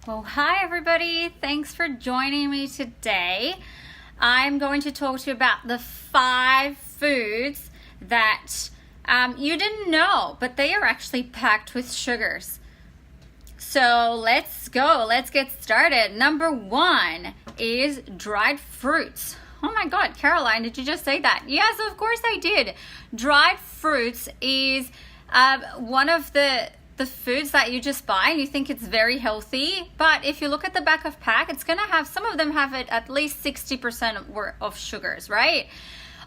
Well, hi everybody. Thanks for joining me today. I'm going to talk to you about the 5 foods that you didn't know, but they are actually packed with sugars. So let's go. Let's get started. Number 1 is dried fruits. Oh my God, Caroline, did you just say that? Yes, of course I did. Dried fruits is one of the foods that you just buy and you think it's very healthy, but if you look at the back of pack, it's gonna have, some of them have it at least 60% of sugars, right?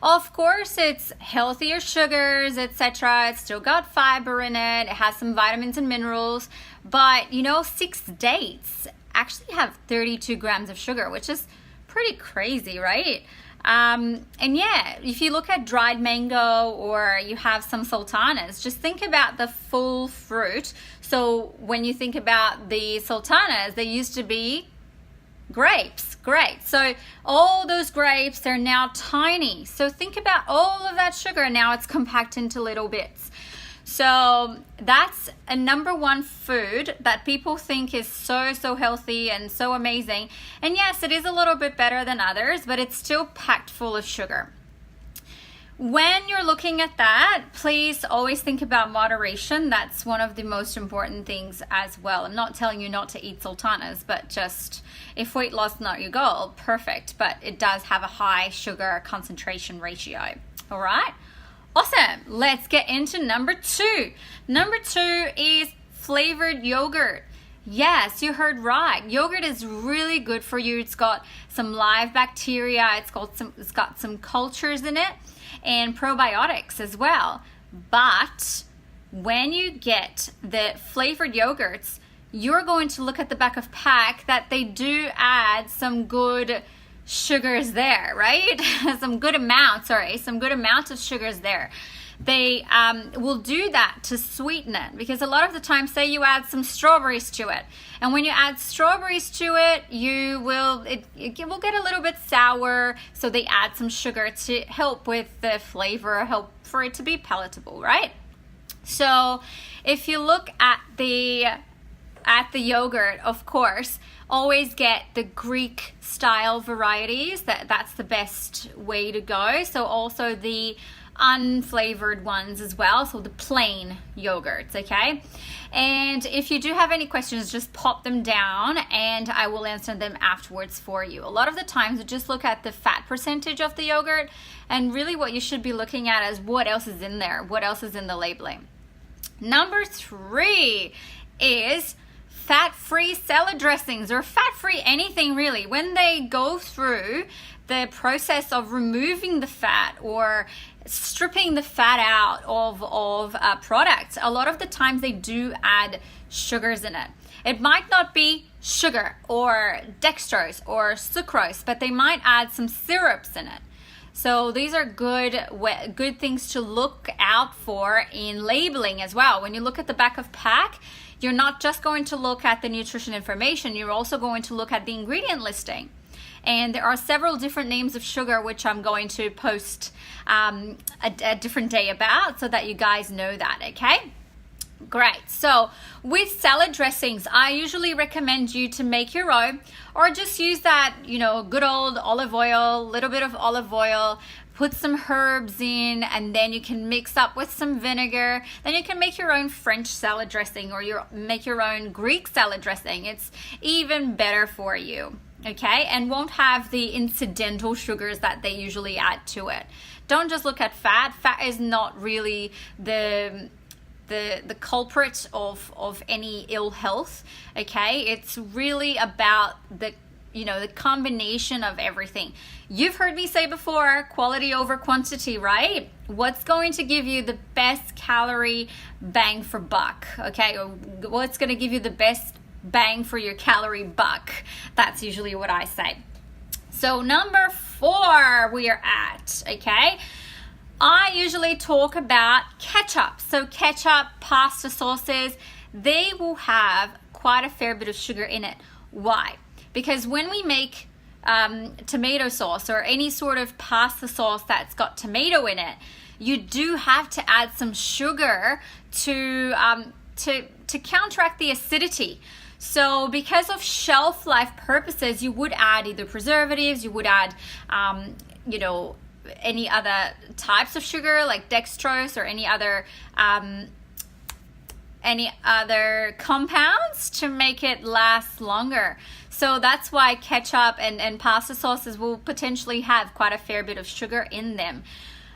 Of course, it's healthier sugars, etc. It's still got fiber in it. It has some vitamins and minerals, but 6 dates actually have 32 grams of sugar, which is pretty crazy, right? And yeah, if you look at dried mango or you have some sultanas, just think about the full fruit. So when you think about the sultanas, they used to be grapes. Great. So all those grapes, they're now tiny. So think about all of that sugar. Now it's compact into little bits. So that's a number 1 food that people think is so healthy and so amazing. And yes, it is a little bit better than others, but it's still packed full of sugar. When you're looking at that, please always think about moderation. That's one of the most important things as well. I'm not telling you not to eat sultanas, but just if weight loss is not your goal, perfect. But it does have a high sugar concentration ratio. All right? Awesome. Let's get into number 2. Number 2 is flavored yogurt. Yes, you heard right. Yogurt is really good for you. It's got some live bacteria. It's got some cultures in it and probiotics as well. But when you get the flavored yogurts, you're going to look at the back of pack that they do add some good sugars there, right? some good amount of sugars there. They will do that to sweeten it, because a lot of the time, say you add some strawberries to it, and when you add strawberries to it, it will get a little bit sour, so they add some sugar to help with the flavor, help for it to be palatable, right? So if you look at the yogurt, of course, always get the Greek style varieties. That's the best way to go. So also the unflavored ones as well, so the plain yogurts, okay? And if you do have any questions, just pop them down and I will answer them afterwards for you. A lot of the times, just look at the fat percentage of the yogurt, and really what you should be looking at is what else is in there, what else is in the labeling. Number 3 is fat-free salad dressings, or fat-free anything really. When they go through the process of removing the fat or stripping the fat out of products, a lot of the times they do add sugars in it. It might not be sugar or dextrose or sucrose, but they might add some syrups in it. So these are good things to look out for in labeling as well. When you look at the back of pack, you're not just going to look at the nutrition information, you're also going to look at the ingredient listing. And there are several different names of sugar, which I'm going to post a different day about, so that you guys know that, okay? Great. So with salad dressings, I usually recommend you to make your own, or just use that, good old olive oil, little bit of olive oil, put some herbs in, and then you can mix up with some vinegar. Then you can make your own French salad dressing, or make your own Greek salad dressing. It's even better for you, okay? And won't have the incidental sugars that they usually add to it. Don't just look at fat. Fat is not really the culprit of any ill health, okay? It's really about the combination of everything. You've heard me say before, quality over quantity, right? What's going to give you the best calorie bang for buck, okay? Or what's going to give you the best bang for your calorie buck? That's usually what I say. So number 4 we are at, okay? I usually talk about ketchup. So ketchup, pasta sauces, they will have quite a fair bit of sugar in it. Why? Because when we make tomato sauce or any sort of pasta sauce that's got tomato in it, you do have to add some sugar to counteract the acidity. So because of shelf life purposes, you would add either preservatives, you would add, any other types of sugar like dextrose or any other compounds to make it last longer. So that's why ketchup and pasta sauces will potentially have quite a fair bit of sugar in them.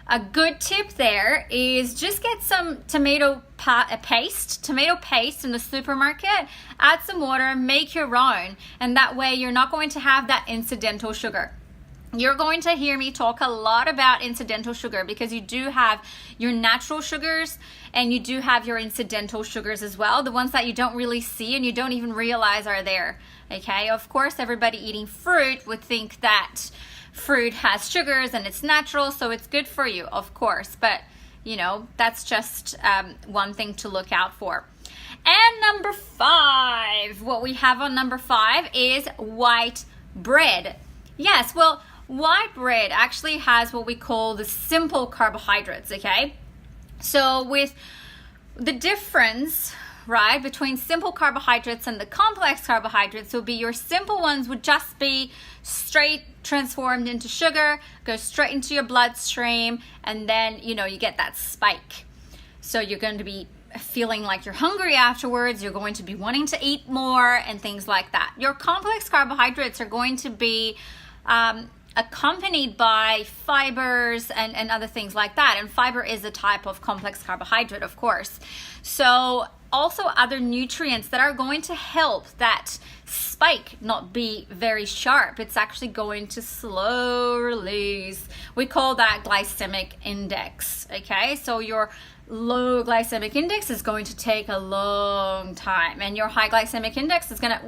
A good tip there is just get some tomato paste in the supermarket, add some water, make your own, and that way you're not going to have that incidental sugar. You're going to hear me talk a lot about incidental sugar because you do have your natural sugars and you do have your incidental sugars as well, the ones that you don't really see and you don't even realize are there. Okay, of course, everybody eating fruit would think that fruit has sugars and it's natural, so it's good for you, of course, but that's just one thing to look out for. And number 5, what we have on number 5 is white bread. Yes, well, white bread actually has what we call the simple carbohydrates, okay? So with the difference, right, between simple carbohydrates and the complex carbohydrates will be your simple ones would just be straight transformed into sugar, go straight into your bloodstream, and then, you get that spike. So you're going to be feeling like you're hungry afterwards, you're going to be wanting to eat more and things like that. Your complex carbohydrates are going to be accompanied by fibers and other things like that. And fiber is a type of complex carbohydrate, of course. So also other nutrients that are going to help that spike not be very sharp. It's actually going to slow release. We call that glycemic index, okay? So your low glycemic index is going to take a long time, and your high glycemic index is going to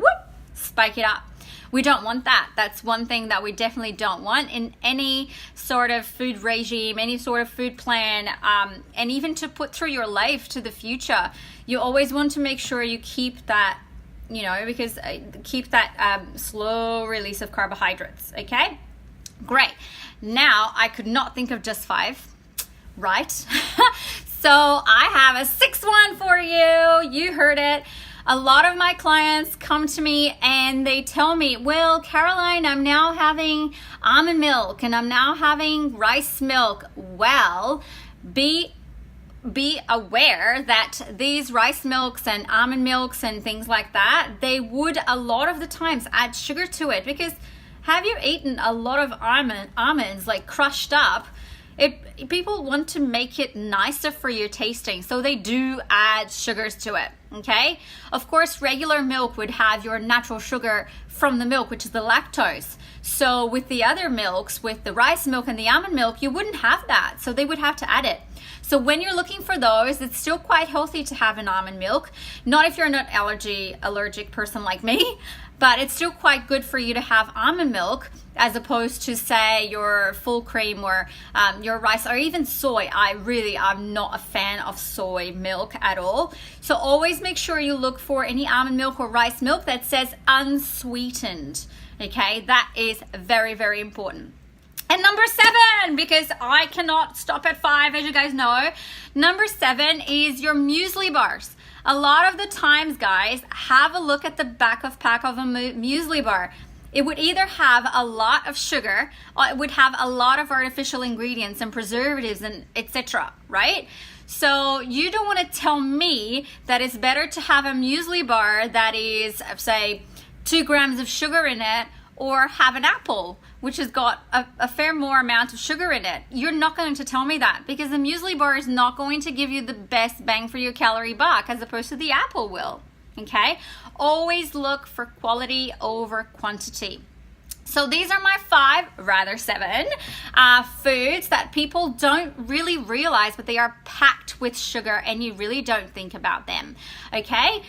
spike it up. We don't want that. That's one thing that we definitely don't want in any sort of food regime, any sort of food plan, and even to put through your life to the future. You always want to make sure you keep that, because keep that slow release of carbohydrates, okay? Great. Now, I could not think of just 5, right? So I have a 6th one for you. You heard it. A lot of my clients come to me and they tell me, well, Caroline, I'm now having almond milk and I'm now having rice milk. Well, be aware that these rice milks and almond milks and things like that, they would a lot of the times add sugar to it, because have you eaten a lot of almonds like crushed up? People want to make it nicer for your tasting, so they do add sugars to it, okay? Of course, regular milk would have your natural sugar from the milk, which is the lactose. So with the other milks, with the rice milk and the almond milk, you wouldn't have that, so they would have to add it. So when you're looking for those, it's still quite healthy to have an almond milk. Not if you're not allergic person like me, but it's still quite good for you to have almond milk as opposed to, say, your full cream or your rice or even soy. I'm not a fan of soy milk at all. So always make sure you look for any almond milk or rice milk that says unsweetened. Okay, that is very, very important. And number 7, because I cannot stop at 5, as you guys know, number 7 is your muesli bars. A lot of the times, guys, have a look at the back of pack of a muesli bar. It would either have a lot of sugar or it would have a lot of artificial ingredients and preservatives and etc., right? So you don't want to tell me that it's better to have a muesli bar that is, say, 2 grams of sugar in it, or have an apple, which has got a fair more amount of sugar in it. You're not going to tell me that, because the muesli bar is not going to give you the best bang for your calorie buck as opposed to the apple will, okay? Always look for quality over quantity. So these are my 7 foods that people don't really realize, but they are packed with sugar and you really don't think about them, okay?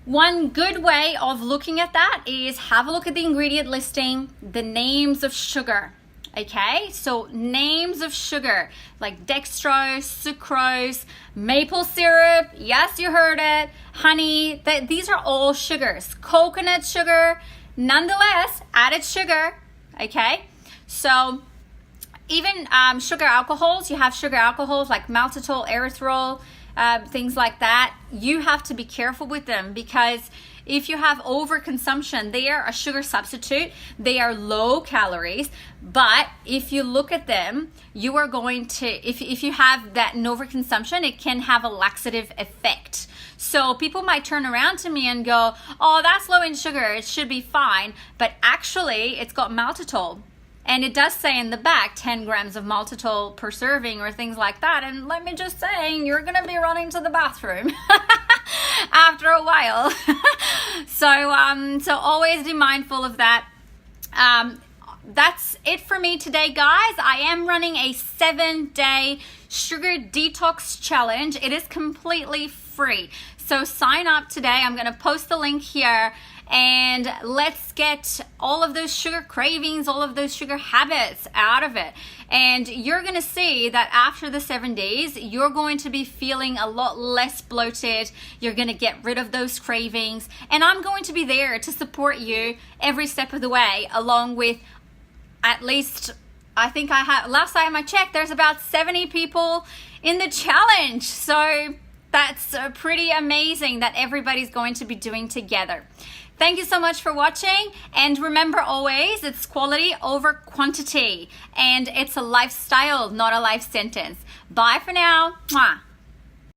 One good way of looking at that is have a look at the ingredient listing, the names of sugar, okay? So names of sugar like dextrose, sucrose, maple syrup, yes, you heard it, honey, these are all sugars. Coconut sugar, nonetheless, added sugar, okay? So even sugar alcohols, you have sugar alcohols like maltitol, erythritol, things like that. You have to be careful with them, because if you have overconsumption, they are a sugar substitute. They are low calories, but if you look at them, you are going to, if you have that overconsumption, it can have a laxative effect. So people might turn around to me and go, oh, that's low in sugar, it should be fine. But actually, it's got maltitol. And it does say in the back 10 grams of maltitol per serving or things like that. And let me just say, you're going to be running to the bathroom after a while. So always be mindful of that. That's it for me today, guys. I am running a 7-day sugar detox challenge. It is completely free. So sign up today. I'm going to post the link here. And let's get all of those sugar cravings, all of those sugar habits out of it. And you're going to see that after the 7 days, you're going to be feeling a lot less bloated. You're going to get rid of those cravings. And I'm going to be there to support you every step of the way, along with at least, I think I had, last time I checked, there's about 70 people in the challenge. So that's pretty amazing that everybody's going to be doing together. Thank you so much for watching, and remember always, it's quality over quantity, and it's a lifestyle, not a life sentence. Bye for now. Mwah.